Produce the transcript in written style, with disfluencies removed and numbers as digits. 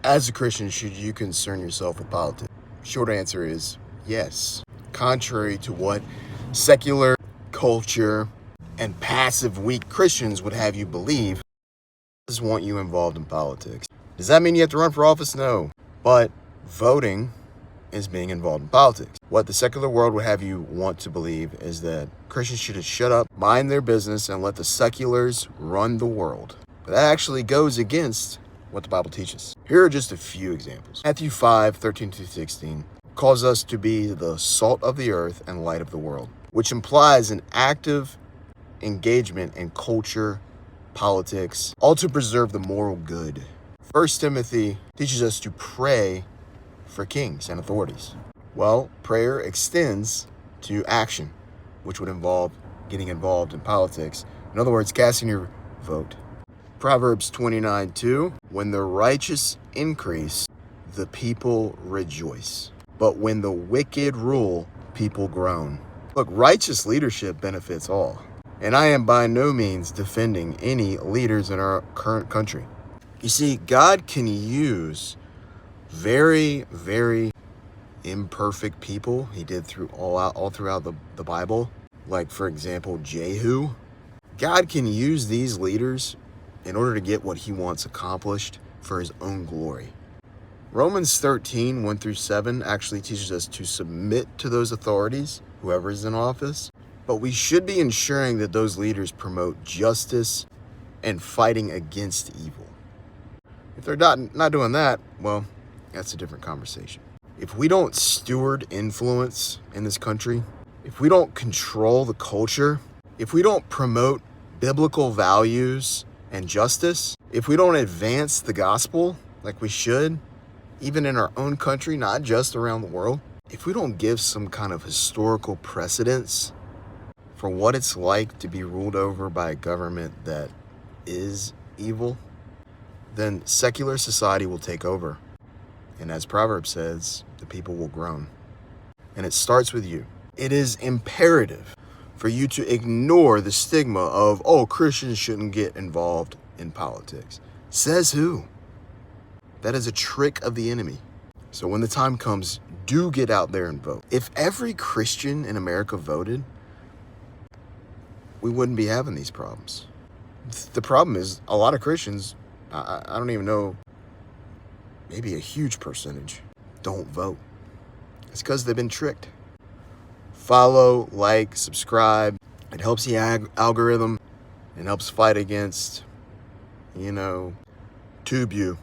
As a Christian, should you concern yourself with politics? Short answer is yes. Contrary to what secular culture and passive, weak Christians would have you believe, just want you involved in politics. Does that mean you have to run for office? No. But voting is being involved in politics. What the secular world would have you want to believe is that Christians should just shut up, mind their business, and let the seculars run the world. But that actually goes against what the Bible teaches. Here are just a few examples. Matthew 5:13-16 calls us to be the salt of the earth and light of the world, which implies an active engagement in culture, politics, all to preserve the moral good. 1 Timothy teaches us to pray for kings and authorities. Well, prayer extends to action, which would involve getting involved in politics. In other words, casting your vote. Proverbs 29:2, when the righteous increase, the people rejoice. But when the wicked rule, people groan. Look, righteous leadership benefits all. And I am by no means defending any leaders in our current country. You see, God can use very, very imperfect people. He did all throughout the Bible. Like, for example, Jehu. God can use these leaders in order to get what he wants accomplished for his own glory. Romans 13:1-7 actually teaches us to submit to those authorities, whoever is in office, but we should be ensuring that those leaders promote justice and fighting against evil. If they're not doing that, well, that's a different conversation. If we don't steward influence in this country, if we don't control the culture, if we don't promote biblical values and justice, if we don't advance the gospel like we should, even in our own country, not just around the world, if we don't give some kind of historical precedence for what it's like to be ruled over by a government that is evil, then secular society will take over. And as Proverbs says, the people will groan. And it starts with you. It is imperative for you to ignore the stigma of, oh, Christians shouldn't get involved in politics. Says who? That is a trick of the enemy. So when the time comes, do get out there and vote. If every Christian in America voted, we wouldn't be having these problems. The problem is a lot of Christians, I don't even know, maybe a huge percentage, don't vote. It's because they've been tricked. Follow, like, subscribe. It helps the algorithm. It helps fight against, tube you.